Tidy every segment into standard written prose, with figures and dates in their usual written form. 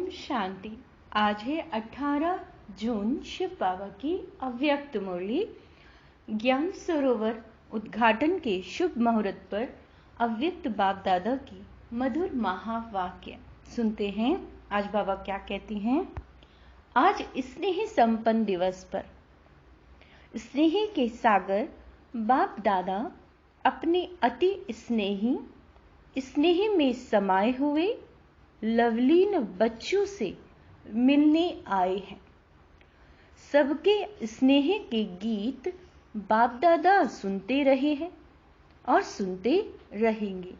ओम शांति। आज है 18 जून, शिव बाबा की अव्यक्त मुरली। ज्ञान सरोवर उद्घाटन के शुभ मुहूर्त पर अव्यक्त बाप दादा की मधुर महावाक्य सुनते हैं। आज बाबा क्या कहती हैं। आज स्नेह संपन्न दिवस पर स्नेह के सागर बाप दादा अपने अति स्नेह में समाये हुए लवलीन बच्चों से मिलने आए हैं। सबके स्नेह के गीत बाप दादा सुनते रहे हैं और सुनते रहेंगे।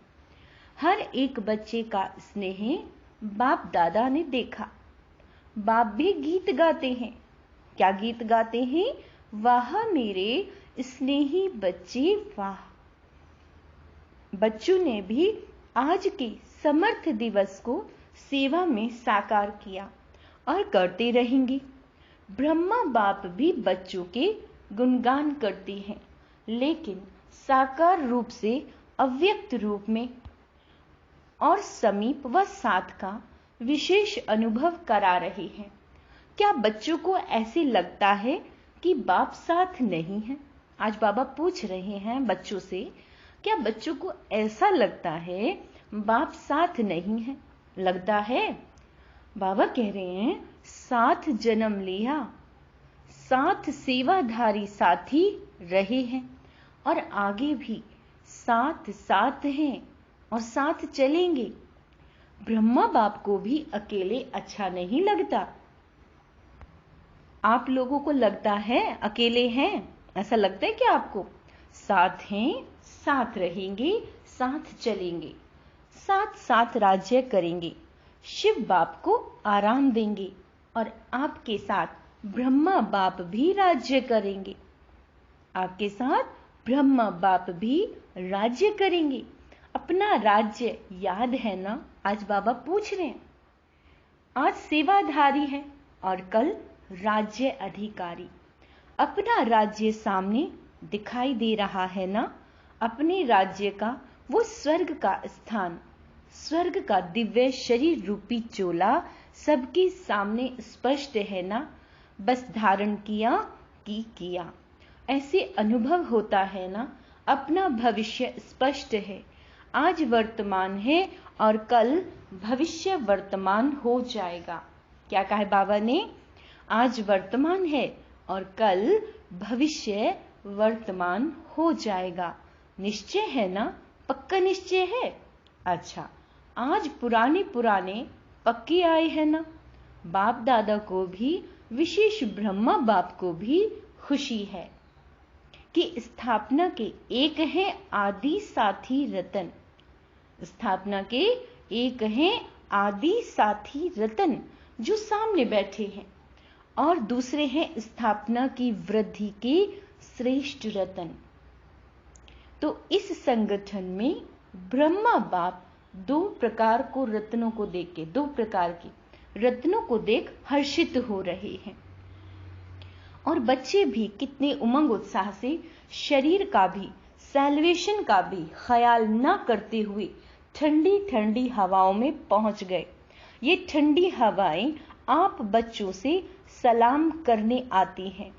हर एक बच्चे का स्नेह बाप दादा ने देखा। बाप भी गीत गाते हैं। क्या गीत गाते हैं? वाह मेरे स्नेही बच्चे वाह। बच्चों ने भी आज के समर्थ दिवस को सेवा में साकार किया और करते रहेंगे। ब्रह्मा बाप भी बच्चों के गुणगान करते हैं, लेकिन साकार रूप से, अव्यक्त रूप में और समीप व साथ का विशेष अनुभव करा रहे हैं। क्या बच्चों को ऐसे लगता है कि बाप साथ नहीं है? आज बाबा पूछ रहे हैं बच्चों से, क्या बच्चों को ऐसा लगता है बाप साथ नहीं है? लगता है? बाबा कह रहे हैं साथ जन्म लिया, साथ सेवाधारी साथी रहे हैं और आगे भी साथ साथ हैं और साथ चलेंगे। ब्रह्मा बाप को भी अकेले अच्छा नहीं लगता। आप लोगों को लगता है अकेले हैं? ऐसा लगता है क्या आपको? साथ हैं, साथ रहेंगे, साथ चलेंगे, साथ साथ राज्य करेंगे, शिव बाप को आराम देंगे और आपके साथ ब्रह्मा बाप भी राज्य करेंगे। आपके साथ ब्रह्मा बाप भी राज्य करेंगे। अपना राज्य याद है ना? आज बाबा पूछ रहे हैं। आज सेवाधारी है और कल राज्य अधिकारी। अपना राज्य सामने दिखाई दे रहा है ना? अपने राज्य का वो स्वर्ग का स्थान, स्वर्ग का दिव्य शरीर रूपी चोला सबके सामने स्पष्ट है ना? बस धारण किया कि किया, ऐसे अनुभव होता है ना? अपना भविष्य स्पष्ट है। आज वर्तमान है और कल भविष्य वर्तमान हो जाएगा। क्या कहा बाबा ने? आज वर्तमान है और कल भविष्य वर्तमान हो जाएगा। निश्चय है ना? पक्का निश्चय है। अच्छा, आज पुराने पक्के आए हैं ना? बाप दादा को भी, विशेष ब्रह्मा बाप को भी खुशी है कि स्थापना के एक है आदि साथी रतन। स्थापना के एक है आदि साथी रतन जो सामने बैठे हैं, और दूसरे हैं स्थापना की वृद्धि के श्रेष्ठ रतन। तो इस संगठन में ब्रह्मा बाप दो प्रकार के रत्नों को देख हर्षित हो रहे हैं, और बच्चे भी कितने उमंग उत्साह से शरीर का भी, सैल्वेशन का भी ख्याल न करते हुए ठंडी ठंडी हवाओं में पहुंच गए। ये ठंडी हवाएं आप बच्चों से सलाम करने आती हैं।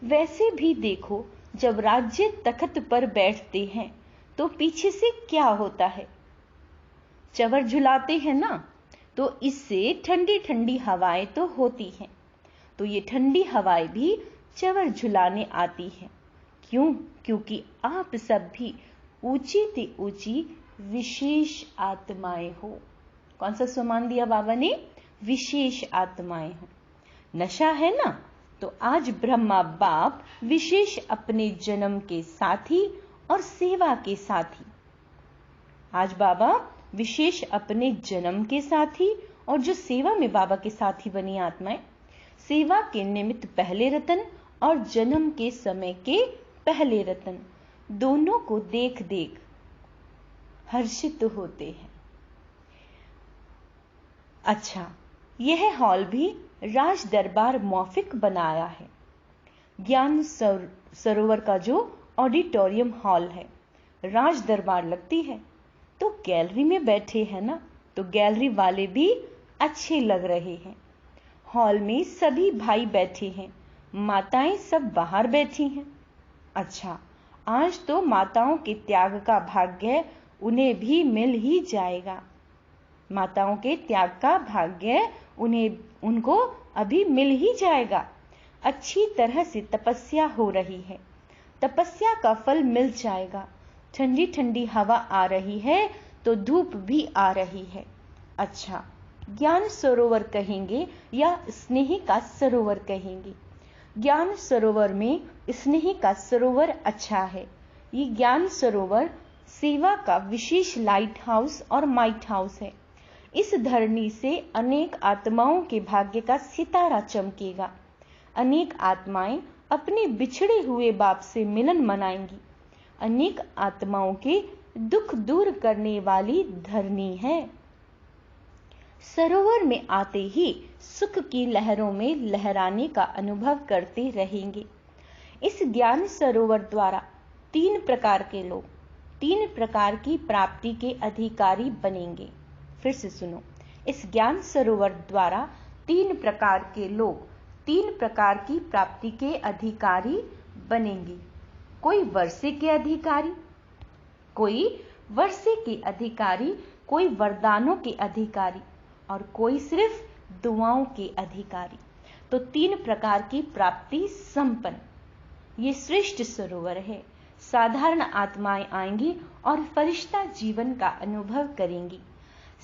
वैसे भी देखो, जब राज्य तख्त पर बैठते हैं तो पीछे से क्या होता है? चवर झुलाते हैं ना? तो इससे ठंडी ठंडी हवाएं तो होती हैं। तो ये ठंडी हवाएं भी चवर झुलाने आती हैं। क्यों? क्योंकि आप सब भी ऊंची से ऊंची विशेष आत्माएं हो। कौन सा सम्मान दिया बाबा ने? विशेष आत्माएं हो। नशा है ना? तो आज ब्रह्मा बाप विशेष अपने जन्म के साथी और सेवा के साथी। आज बाबा विशेष अपने जन्म के साथी और जो सेवा में बाबा के साथी बनी आत्माएं, सेवा के निमित्त पहले रतन और जन्म के समय के पहले रतन, दोनों को देख देख हर्षित होते हैं। अच्छा, यह हॉल भी राज दरबार मौफिक बनाया है। ज्ञान सरोवर का जो ऑडिटोरियम हॉल है, राज दरबार लगती है। तो गैलरी में बैठे हैं ना? तो गैलरी वाले भी अच्छे लग रहे हैं। हॉल में सभी भाई बैठे हैं, माताएं सब बाहर बैठी हैं। अच्छा, आज तो माताओं के त्याग का भाग्य उन्हें भी मिल ही जाएगा। माताओं के त्याग का भाग्य उनको अभी मिल ही जाएगा। अच्छी तरह से तपस्या हो रही है, तपस्या का फल मिल जाएगा। ठंडी ठंडी हवा आ रही है तो धूप भी आ रही है। अच्छा, ज्ञान सरोवर कहेंगे या स्नेह का सरोवर कहेंगे? ज्ञान सरोवर में स्नेह का सरोवर अच्छा है। ये ज्ञान सरोवर सेवा का विशेष लाइट हाउस और माइट हाउस है। इस धरनी से अनेक आत्माओं के भाग्य का सितारा चमकेगा। अनेक आत्माएं अपने बिछड़े हुए बाप से मिलन मनाएंगी। अनेक आत्माओं के दुख दूर करने वाली धरनी है। सरोवर में आते ही सुख की लहरों में लहराने का अनुभव करते रहेंगे। इस ज्ञान सरोवर द्वारा 3 प्रकार के लोग 3 प्रकार की प्राप्ति के अधिकारी बनेंगे। फिर से सुनो, इस ज्ञान सरोवर द्वारा 3 प्रकार के लोग 3 प्रकार की प्राप्ति के अधिकारी बनेंगे। कोई वर्षे के अधिकारी, कोई वर्षे के अधिकारी, कोई वरदानों के अधिकारी और कोई सिर्फ दुआओं के अधिकारी। तो 3 प्रकार की प्राप्ति संपन्न ये श्रेष्ठ सरोवर है। साधारण आत्माएं आएंगी और फरिश्ता जीवन का अनुभव करेंगी।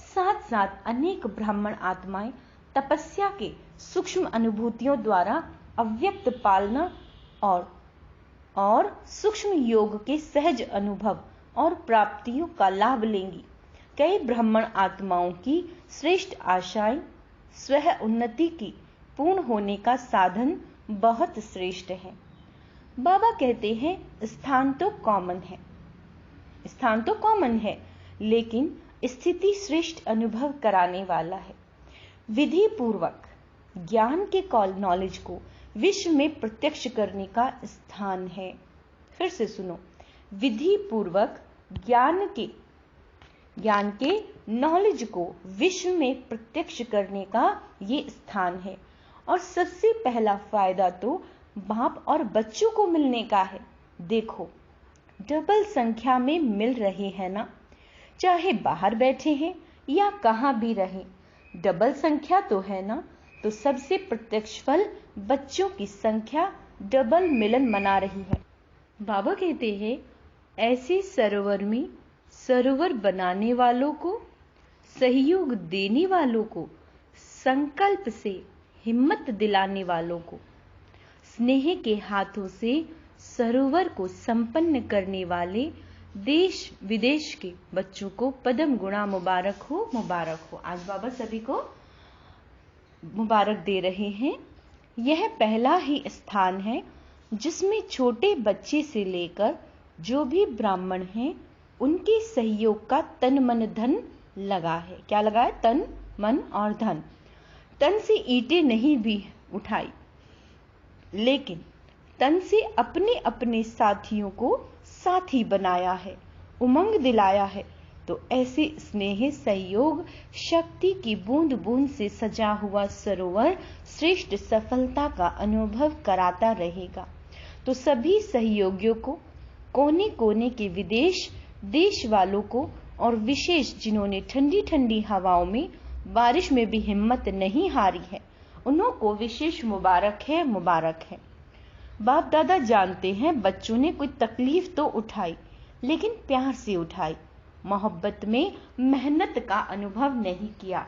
साथ साथ अनेक ब्राह्मण आत्माएं तपस्या के सूक्ष्म अनुभूतियों द्वारा अव्यक्त पालना और सूक्ष्म योग के सहज अनुभव और प्राप्तियों का लाभ लेंगी। कई ब्राह्मण आत्माओं की श्रेष्ठ आशाएं स्व उन्नति की पूर्ण होने का साधन बहुत श्रेष्ठ है। बाबा कहते हैं स्थान तो कॉमन है, लेकिन स्थिति श्रेष्ठ अनुभव कराने वाला है। विधि पूर्वक ज्ञान के नॉलेज को विश्व में प्रत्यक्ष करने का स्थान है। फिर से सुनो, विधि पूर्वक ज्ञान के नॉलेज को विश्व में प्रत्यक्ष करने का ये स्थान है। और सबसे पहला फायदा तो बाप और बच्चों को मिलने का है। देखो, डबल संख्या में मिल रहे हैं ना, चाहे बाहर बैठे हैं या कहां भी रहे, डबल संख्या तो है ना। तो सबसे प्रत्यक्ष फल बच्चों की संख्या डबल मिलन मना रही है। बाबा कहते हैं ऐसे सरोवर में सरोवर बनाने वालों को, सहयोग देने वालों को, संकल्प से हिम्मत दिलाने वालों को, स्नेह के हाथों से सरोवर को संपन्न करने वाले देश विदेश के बच्चों को पदम गुणा मुबारक हो, मुबारक हो। आज बाबा सभी को मुबारक दे रहे हैं। यह पहला ही स्थान है जिसमें छोटे बच्चे से लेकर जो भी ब्राह्मण हैं उनके सहयोग का तन मन धन लगा है। क्या लगा है? तन मन और धन। तन से ईंटें नहीं भी उठाई, लेकिन तन से अपने अपने साथियों को साथी बनाया है, उमंग दिलाया है। तो ऐसे स्नेह, सहयोग, शक्ति की बूंद बूंद से सजा हुआ सरोवर श्रेष्ठ सफलता का अनुभव कराता रहेगा। तो सभी सहयोगियों को, कोने कोने के देश वालों को और विशेष जिन्होंने ठंडी ठंडी हवाओं में, बारिश में भी हिम्मत नहीं हारी है, उन्हों को विशेष मुबारक है, मुबारक है। बाप दादा जानते हैं बच्चों ने कोई तकलीफ तो उठाई, लेकिन प्यार से उठाई, मोहब्बत में मेहनत का अनुभव नहीं किया।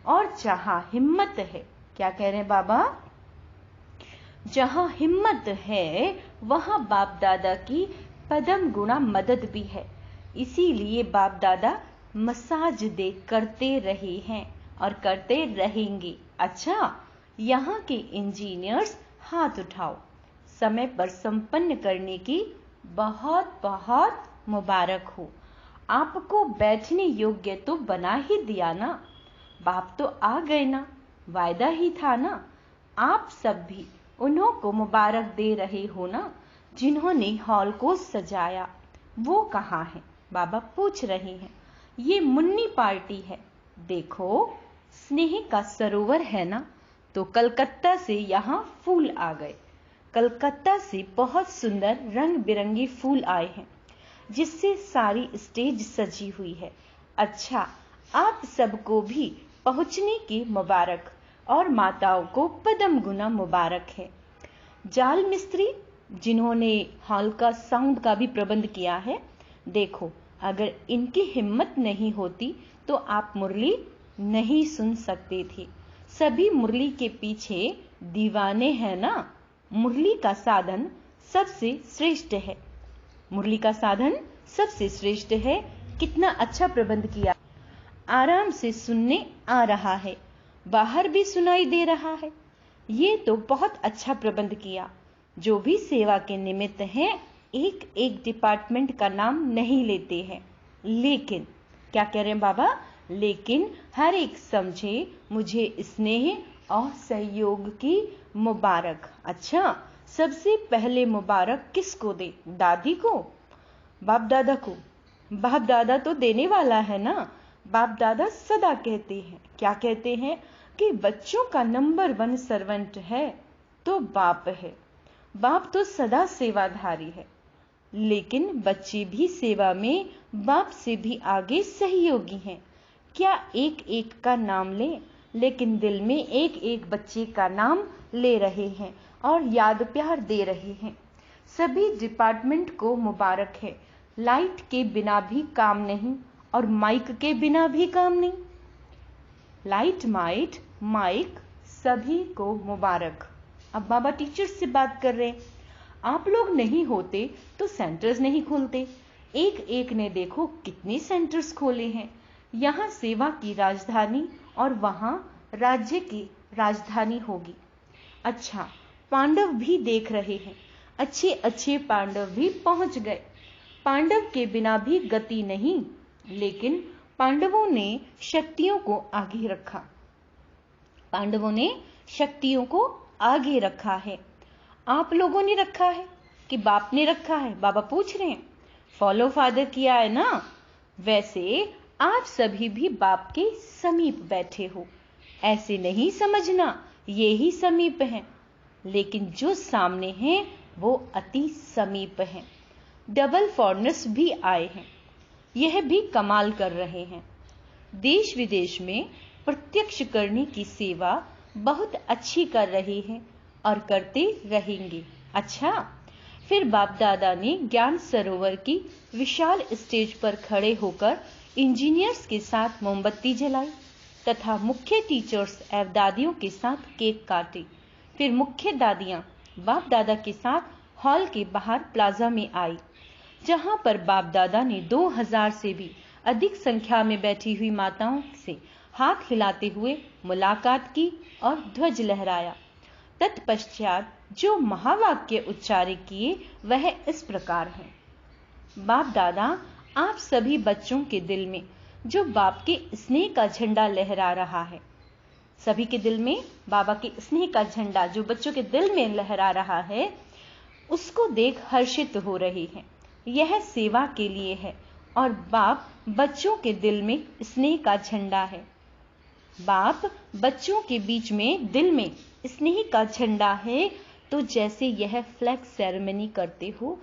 और जहां हिम्मत है, क्या कह रहे हैं बाबा? जहां हिम्मत है वहां बाप दादा की पदम गुणा मदद भी है। इसीलिए बाप दादा मसाज दे करते रहे हैं और करते रहेंगे। अच्छा, यहाँ के इंजीनियर्स हाथ उठाओ, समय पर संपन्न करने की बहुत बहुत मुबारक हो। आपको बैठने योग्य तो बना ही दिया ना, बाप तो आ गए ना, वायदा ही था ना। आप सब भी उन्हों को मुबारक दे रहे हो ना जिन्होंने हॉल को सजाया। वो कहाँ है? बाबा पूछ रहे हैं। ये मुन्नी पार्टी है, देखो स्नेह का सरोवर है ना, तो कलकत्ता से यहाँ फूल आ गए। कलकत्ता से बहुत सुंदर रंग बिरंगे फूल आए हैं, जिससे सारी स्टेज सजी हुई है। अच्छा, आप सबको भी पहुंचने की मुबारक, और माताओं को पदम गुना मुबारक है। जाल मिस्त्री जिन्होंने हॉल का साउंड का भी प्रबंध किया है, देखो अगर इनकी हिम्मत नहीं होती तो आप मुरली नहीं सुन सकते थे। सभी मुरली के पीछे दीवाने हैं ना। मुरली का साधन सबसे श्रेष्ठ है। मुरली का साधन सबसे श्रेष्ठ है। कितना अच्छा प्रबंध किया। आराम से सुनने आ रहा है, बाहर भी सुनाई दे रहा है। ये तो बहुत अच्छा प्रबंध किया। जो भी सेवा के निमित्त हैं, एक एक डिपार्टमेंट का नाम नहीं लेते हैं, लेकिन क्या कह रहे हैं बाबा, लेकिन हर एक समझे मुझे स्नेह और सहयोग की मुबारक। अच्छा, सबसे पहले मुबारक किसको दे? दादी को, बाप दादा को? बाप दादा तो देने वाला है ना। बाप दादा सदा कहते हैं, क्या कहते हैं, कि बच्चों का नंबर 1 सर्वेंट है तो बाप है। बाप तो सदा सेवाधारी है, लेकिन बच्चे भी सेवा में बाप से भी आगे सहयोगी हैं। क्या एक एक का नाम लें, लेकिन दिल में एक एक बच्चे का नाम ले रहे हैं और याद प्यार दे रहे हैं। सभी डिपार्टमेंट को मुबारक है। लाइट के बिना भी काम नहीं और माइक के बिना भी काम नहीं। लाइट, माइक सभी को मुबारक। अब बाबा टीचर्स से बात कर रहे हैं। आप लोग नहीं होते तो सेंटर्स नहीं खोलते। एक एक ने देखो कितने सेंटर्स खोले हैं। यहाँ सेवा की राजधानी और वहाँ राज्य की राजधानी होगी। अच्छा, पांडव भी देख रहे हैं। अच्छे अच्छे पांडव भी पहुंच गए। पांडव के बिना भी गति नहीं, लेकिन पांडवों ने शक्तियों को आगे रखा। पांडवों ने शक्तियों को आगे रखा है। आप लोगों ने रखा है कि बाप ने रखा है? बाबा पूछ रहे हैं। फॉलो फादर किया है ना। वैसे आप सभी भी बाप के समीप बैठे हो। ऐसे नहीं समझना ये ही समीप हैं, लेकिन जो सामने हैं वो अति समीप हैं। डबल फॉरनर्स भी आए हैं। यह भी कमाल कर रहे हैं। देश विदेश में प्रत्यक्ष करने की सेवा बहुत अच्छी कर रहे हैं और करते रहेंगे। अच्छा, फिर बाप दादा ने ज्ञान सरोवर की विशाल स्टेज पर खड़े होकर इंजीनियर्स के साथ मोमबत्ती जलाई तथा मुख्य टीचर्स एवं दादियों के साथ केक काटे। फिर मुख्य दादियां बाप दादा के साथ हॉल के बाहर प्लाजा में आई, जहां पर बाप दादा ने 2000 से भी अधिक संख्या में बैठी हुई माताओं से हाथ हिलाते हुए मुलाकात की और ध्वज लहराया। तत्पश्चात जो महावाक्य उच्चारित किए वह इस प्रकार है। बाप दादा, आप सभी बच्चों के दिल में जो बाप के स्नेह का झंडा लहरा रहा है, सभी के दिल में बाबा के स्नेह का झंडा जो बच्चों के दिल में लहरा रहा है, उसको देख हर्षित हो रहे हैं। यह सेवा के लिए है और बाप बच्चों के दिल में स्नेह का झंडा है। बाप बच्चों के बीच में दिल में स्नेह का झंडा है। तो जैसे यह फ्लैग सेरेमनी करते हो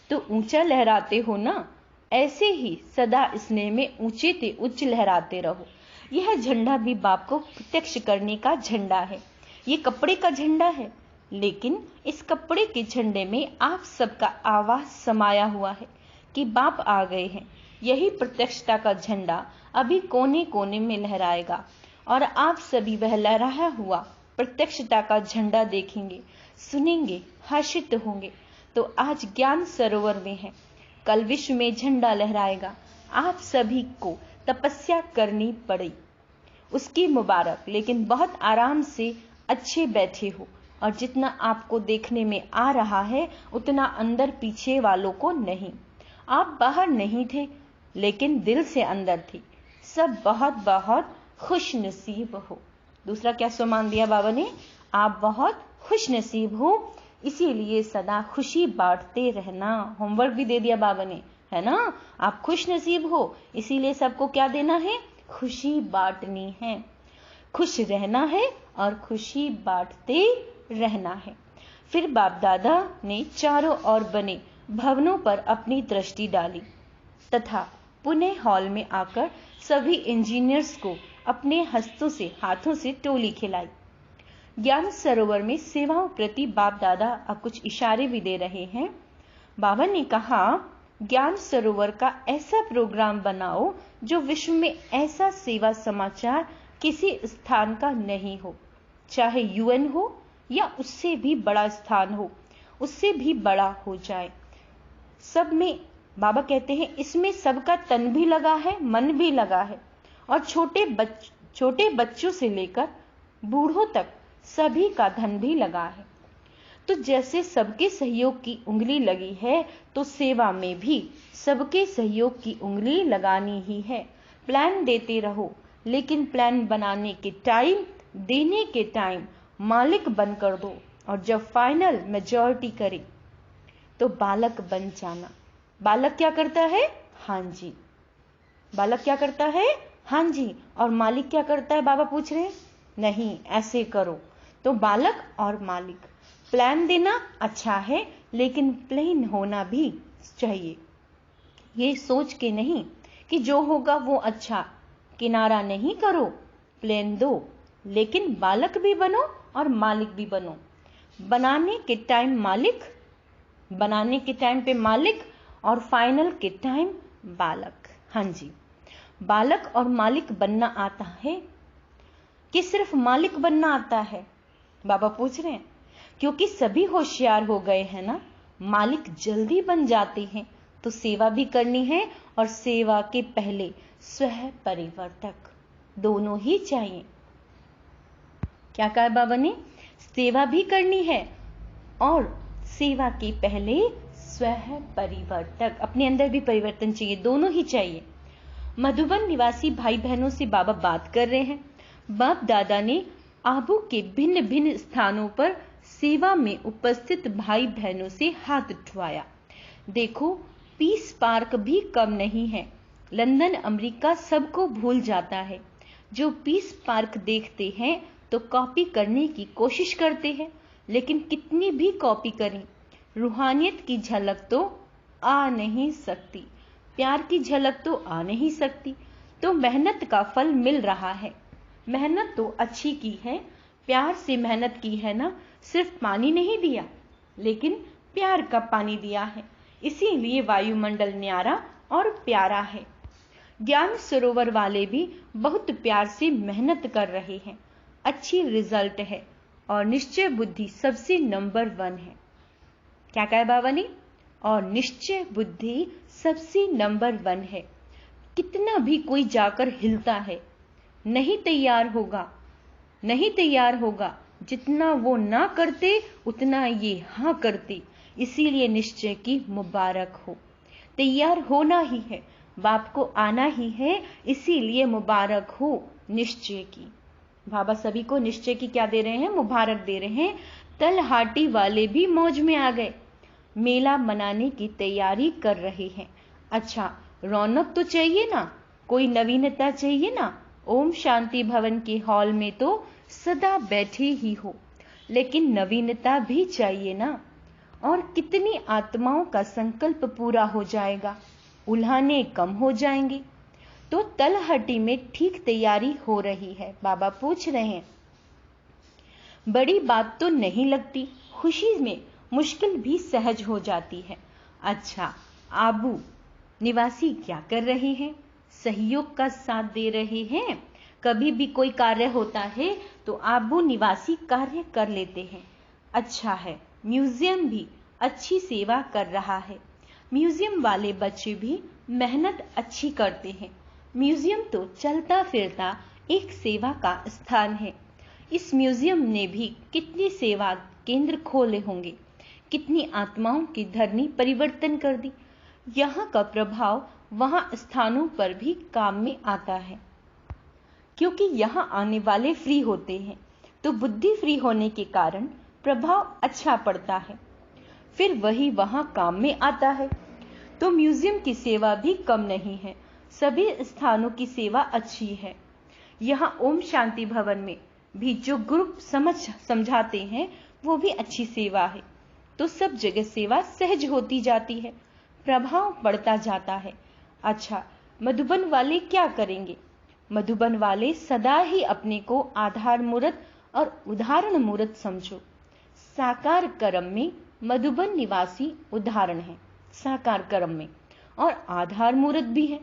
तो ऊंचा लहराते हो ना, ऐसे ही सदा स्नेह में ऊंचे ते उच्च लहराते रहो। यह झंडा भी बाप को प्रत्यक्ष करने का झंडा है। ये कपड़े का झंडा है, लेकिन इस कपड़े के झंडे में आप सबका आवाज समाया हुआ है कि बाप आ गए हैं। यही प्रत्यक्षता का झंडा अभी कोने कोने में लहराएगा और आप सभी वह लहराया हुआ प्रत्यक्षता का झंडा देखेंगे, सुनेंगे, हर्षित होंगे। तो आज ज्ञान सरोवर में है, कल विश्व में झंडा लहराएगा। आप सभी को तपस्या करनी पड़ी, उसकी मुबारक। लेकिन बहुत आराम से अच्छे बैठे हो और जितना आपको देखने में आ रहा है उतना अंदर पीछे वालों को नहीं। आप बाहर नहीं थे, लेकिन दिल से अंदर थी। सब बहुत बहुत खुश नसीब हो। दूसरा क्या सम्मान दिया बाबा ने? आप बहुत खुश नसीब हो, इसीलिए सदा खुशी बांटते रहना। होमवर्क भी दे दिया बाबा ने, है ना। आप खुश नसीब हो, इसीलिए सबको क्या देना है? खुशी बांटनी है। खुश रहना है और खुशी बांटते रहना है। फिर बाप दादा ने चारों ओर बने भवनों पर अपनी दृष्टि डाली तथा पुनः हॉल में आकर सभी इंजीनियर्स को अपने हाथों से टोली खिलाई। ज्ञान सरोवर में सेवाओं प्रति बाप दादा अब कुछ इशारे भी दे रहे हैं। बाबा ने कहा, ज्ञान सरोवर का ऐसा प्रोग्राम बनाओ जो विश्व में ऐसा सेवा समाचार किसी स्थान का नहीं हो, चाहे यूएन हो या उससे भी बड़ा स्थान हो, उससे भी बड़ा हो जाए। सब में बाबा कहते हैं इसमें सबका तन भी लगा है, मन भी लगा है और छोटे बच्चों से लेकर बूढ़ों तक सभी का धन भी लगा है। तो जैसे सबके सहयोग की उंगली लगी है तो सेवा में भी सबके सहयोग की उंगली लगानी ही है। प्लान देते रहो, लेकिन प्लान बनाने के टाइम, देने के टाइम मालिक बनकर दो और जब फाइनल मेजॉरिटी करे तो बालक बन जाना। बालक क्या करता है? हाँ जी। बालक क्या करता है? हाँ जी। और मालिक क्या करता है? बाबा पूछ रहे हैं। नहीं, ऐसे करो। तो बालक और मालिक, प्लान देना अच्छा है लेकिन प्लेन होना भी चाहिए। ये सोच के नहीं कि जो होगा वो अच्छा, किनारा नहीं करो, प्लेन दो, लेकिन बालक भी बनो और मालिक भी बनो। बनाने के टाइम मालिक, बनाने के टाइम पे मालिक और फाइनल के टाइम बालक। हाँ जी। बालक और मालिक बनना आता है कि सिर्फ मालिक बनना आता है? बाबा पूछ रहे हैं। क्योंकि सभी होशियार हो गए हैं ना, मालिक जल्दी बन जाते हैं। तो सेवा भी करनी है और सेवा के पहले स्वयं परिवर्तक दोनों ही चाहिए। क्या कहा बाबा ने? सेवा भी करनी है और सेवा के पहले स्वयं परिवर्तक, अपने अंदर भी परिवर्तन चाहिए, दोनों ही चाहिए। मधुबन निवासी भाई बहनों से बाबा बात कर रहे हैं। बाप दादा ने आबू के भिन्न भिन्न स्थानों पर सेवा में उपस्थित भाई बहनों से हाथ उठवाया। देखो, पीस पार्क भी कम नहीं है। लंदन अमेरिका सबको भूल जाता है। जो पीस पार्क देखते हैं तो कॉपी करने की कोशिश करते हैं, लेकिन कितनी भी कॉपी करें, रूहानियत की झलक तो आ नहीं सकती, प्यार की झलक तो आ नहीं सकती। तो मेहनत का फल मिल रहा है। मेहनत तो अच्छी की है, प्यार से मेहनत की है ना, सिर्फ पानी नहीं दिया लेकिन प्यार का पानी दिया है, इसीलिए वायुमंडल न्यारा और प्यारा है। ज्ञान सरोवर वाले भी बहुत प्यार से मेहनत कर रहे हैं, अच्छी रिजल्ट है और निश्चय बुद्धि सबसे नंबर 1 है। क्या कहा बाबा ने? और निश्चय बुद्धि सबसे नंबर 1 है। कितना भी कोई जाकर हिलता है, नहीं तैयार होगा। जितना वो ना करते उतना ये हाँ करते। इसीलिए निश्चय की मुबारक हो। तैयार होना ही है, बाप को आना ही है, इसीलिए मुबारक हो निश्चय की। बाबा सभी को निश्चय की क्या दे रहे हैं? मुबारक दे रहे हैं। तलहाटी वाले भी मौज में आ गए, मेला मनाने की तैयारी कर रहे हैं। अच्छा, रौनक तो चाहिए ना, कोई नवीनता चाहिए ना। ओम शांति भवन के हॉल में तो सदा बैठे ही हो, लेकिन नवीनता भी चाहिए ना। और कितनी आत्माओं का संकल्प पूरा हो जाएगा, उल्हाने कम हो जाएंगे। तो तलहटी में ठीक तैयारी हो रही है। बाबा पूछ रहे हैं, बड़ी बात तो नहीं लगती, खुशी में मुश्किल भी सहज हो जाती है। अच्छा, आबू निवासी क्या कर रहे हैं? सहयोग का साथ दे रहे हैं। कभी भी कोई कार्य होता है तो आबू निवासी कार्य कर लेते हैं। अच्छा है, म्यूजियम भी अच्छी सेवा कर रहा है। म्यूजियम वाले बच्चे भी मेहनत अच्छी करते हैं। म्यूजियम तो चलता फिरता एक सेवा का स्थान है। इस म्यूजियम ने भी कितनी सेवा केंद्र खोले होंगे, कितनी आत्माओं की धरनी परिवर्तन कर दी। यहाँ का प्रभाव वहां स्थानों पर भी काम में आता है, क्योंकि यहाँ आने वाले फ्री होते हैं, तो बुद्धि फ्री होने के कारण प्रभाव अच्छा पड़ता है, फिर वही वहां काम में आता है। तो म्यूजियम की सेवा भी कम नहीं है। सभी स्थानों की सेवा अच्छी है। यहाँ ओम शांति भवन में भी जो ग्रुप समझाते हैं वो भी अच्छी सेवा है। तो सब जगह सेवा सहज होती जाती है, प्रभाव पड़ता जाता है। अच्छा, मधुबन वाले क्या करेंगे? मधुबन वाले सदा ही अपने को आधार मूर्त और उदाहरण मूर्त समझो। साकार कर्म में मधुबन निवासी उदाहरण है, साकार कर्म में, और आधार मूर्त भी है,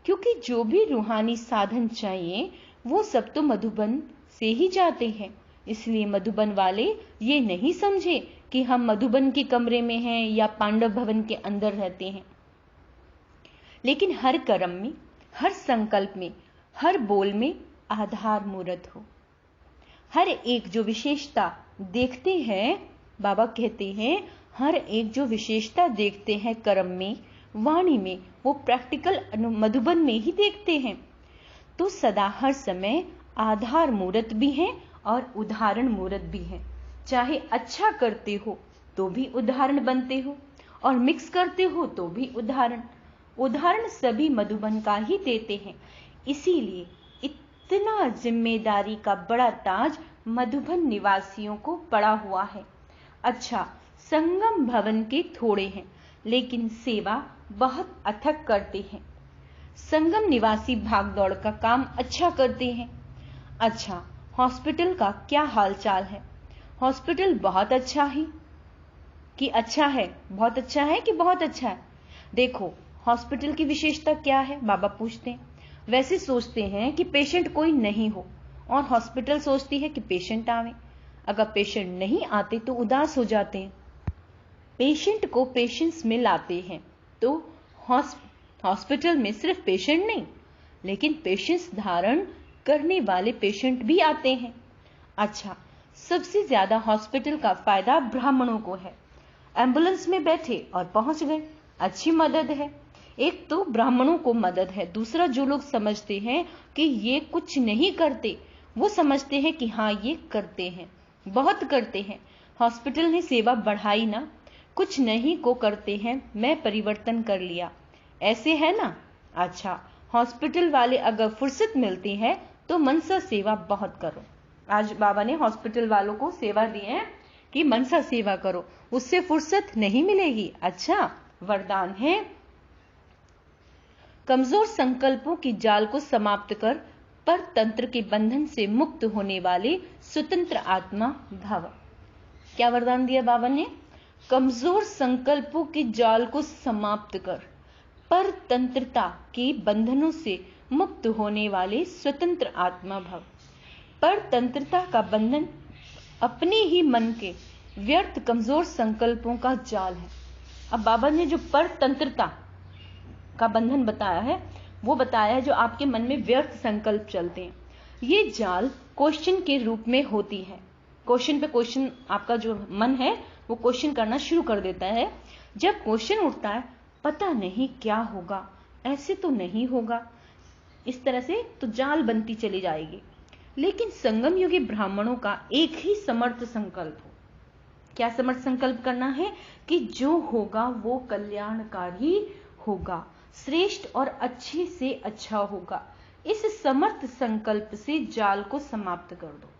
क्योंकि जो भी रूहानी साधन चाहिए वो सब तो मधुबन से ही जाते हैं। इसलिए मधुबन वाले ये नहीं समझे कि हम मधुबन के कमरे में हैं या पांडव भवन के अंदर रहते हैं, लेकिन हर कर्म में, हर संकल्प में, हर बोल में आधार मूर्त हो। हर एक जो विशेषता देखते हैं, बाबा कहते हैं, हर एक जो विशेषता देखते हैं कर्म में, वाणी में, वो प्रैक्टिकल मधुबन में ही देखते हैं। तो सदा हर समय आधार मूर्त भी है और उदाहरण मूर्त भी है। चाहे अच्छा करते हो तो भी उदाहरण बनते हो, और मिक्स करते हो तो भी उदाहरण सभी मधुबन का ही देते हैं। इसीलिए इतना जिम्मेदारी का बड़ा ताज मधुबन निवासियों को पड़ा हुआ है। अच्छा, संगम भवन के थोड़े हैं, लेकिन सेवा बहुत अथक करते हैं। संगम निवासी भागदौड़ का काम अच्छा करते हैं। अच्छा, हॉस्पिटल का क्या हालचाल है? हॉस्पिटल बहुत अच्छा ही कि अच्छा है, बहुत अच्छा है कि बहुत अच्छा है? देखो, हॉस्पिटल की विशेषता क्या है? बाबा पूछते हैं। वैसे सोचते हैं कि पेशेंट कोई नहीं हो, और हॉस्पिटल सोचती है कि पेशेंट आवे। अगर पेशेंट नहीं आते तो उदास हो जाते हैं। पेशेंट को पेशेंस में लाते हैं। तो हॉस्पिटल में सिर्फ पेशेंट नहीं, लेकिन पेशेंस धारण करने वाले पेशेंट भी आते हैं। अच्छा, सबसे ज्यादा हॉस्पिटल का फायदा ब्राह्मणों को है। एम्बुलेंस में बैठे और पहुंच गए, अच्छी मदद है। एक तो ब्राह्मणों को मदद है, दूसरा जो लोग समझते हैं कि ये कुछ नहीं करते, वो समझते हैं कि हाँ ये करते हैं, बहुत करते हैं। हॉस्पिटल ने सेवा बढ़ाई ना, कुछ नहीं को करते हैं, मैं परिवर्तन कर लिया, ऐसे है ना। अच्छा, हॉस्पिटल वाले अगर फुर्सत मिलती है तो मनसा सेवा बहुत करो। आज बाबा ने हॉस्पिटल वालों को सेवा दी है कि मनसा सेवा करो, उससे फुर्सत नहीं मिलेगी। अच्छा, वरदान है, कमजोर संकल्पों की जाल को समाप्त कर पर तंत्र के बंधन से मुक्त होने वाले स्वतंत्र आत्मा भव। क्या वरदान दिया बाबा ने? कमजोर संकल्पों के जाल को समाप्त कर पर तंत्रता के बंधनों से मुक्त होने वाले स्वतंत्र आत्मा भव। पर तंत्रता का बंधन अपने ही मन के व्यर्थ कमजोर संकल्पों का जाल है। अब बाबा ने जो पर तंत्रता का बंधन बताया है, वो बताया है जो आपके मन में व्यर्थ संकल्प चलते हैं। ये जाल क्वेश्चन के रूप में होती है। क्वेश्चन पे क्वेश्चन, आपका जो मन है वो क्वेश्चन करना शुरू कर देता है। जब क्वेश्चन उठता है, पता नहीं क्या होगा, ऐसे तो नहीं होगा, इस तरह से तो जाल बनती चली जाएगी। लेकिन संगम युगी ब्राह्मणों का एक ही समर्थ संकल्प हो। क्या समर्थ संकल्प करना है? कि जो होगा वो कल्याणकारी होगा, श्रेष्ठ और अच्छे से अच्छा होगा। इस समर्थ संकल्प से जाल को समाप्त कर दो।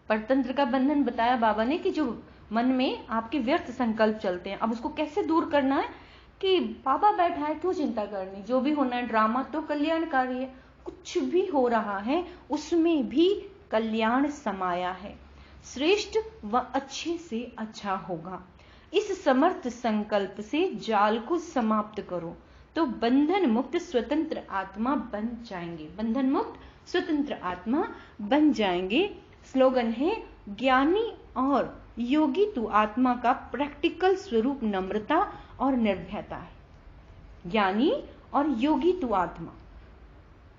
परतंत्र का बंधन बताया बाबा ने कि जो मन में आपके व्यर्थ संकल्प चलते हैं, अब उसको कैसे दूर करना है? कि बाबा बैठा है, क्यों चिंता करनी, जो भी होना है, ड्रामा तो कल्याणकारी है, कुछ भी हो रहा है उसमें भी कल्याण समाया है, श्रेष्ठ व अच्छे से अच्छा होगा। इस समर्थ संकल्प से जाल को समाप्त करो तो बंधन मुक्त स्वतंत्र आत्मा बन जाएंगे। बंधन मुक्त स्वतंत्र आत्मा बन जाएंगे। स्लोगन है, ज्ञानी और योगी तू आत्मा का प्रैक्टिकल स्वरूप नम्रता और निर्भयता है। ज्ञानी और योगी तू आत्मा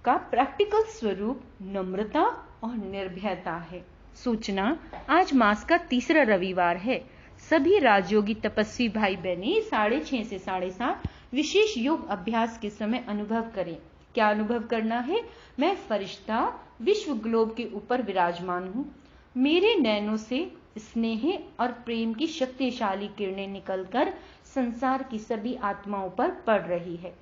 का प्रैक्टिकल स्वरूप नम्रता और निर्भयता है। सूचना, आज मास का तीसरा रविवार है। सभी राजयोगी तपस्वी भाई बहनें 6:30 से 7:30 विशेष योग अभ्यास के समय अनुभव करें। क्या अनुभव करना है? मैं फरिश्ता विश्व ग्लोब के ऊपर विराजमान हूँ। मेरे नैनों से स्नेह और प्रेम की शक्तिशाली किरणें निकलकर संसार की सभी आत्माओं पर पड़ रही है।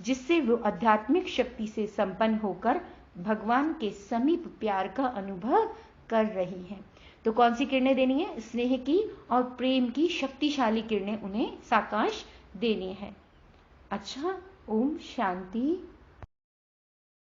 जिससे वो आध्यात्मिक शक्ति से संपन्न होकर भगवान के समीप प्यार का अनुभव कर रही हैं। तो कौन सी किरणें देनी है? स्नेह की और प्रेम की शक्तिशाली किरणें उन्हें साकाश देनी है। अच्छा, ओम शांति।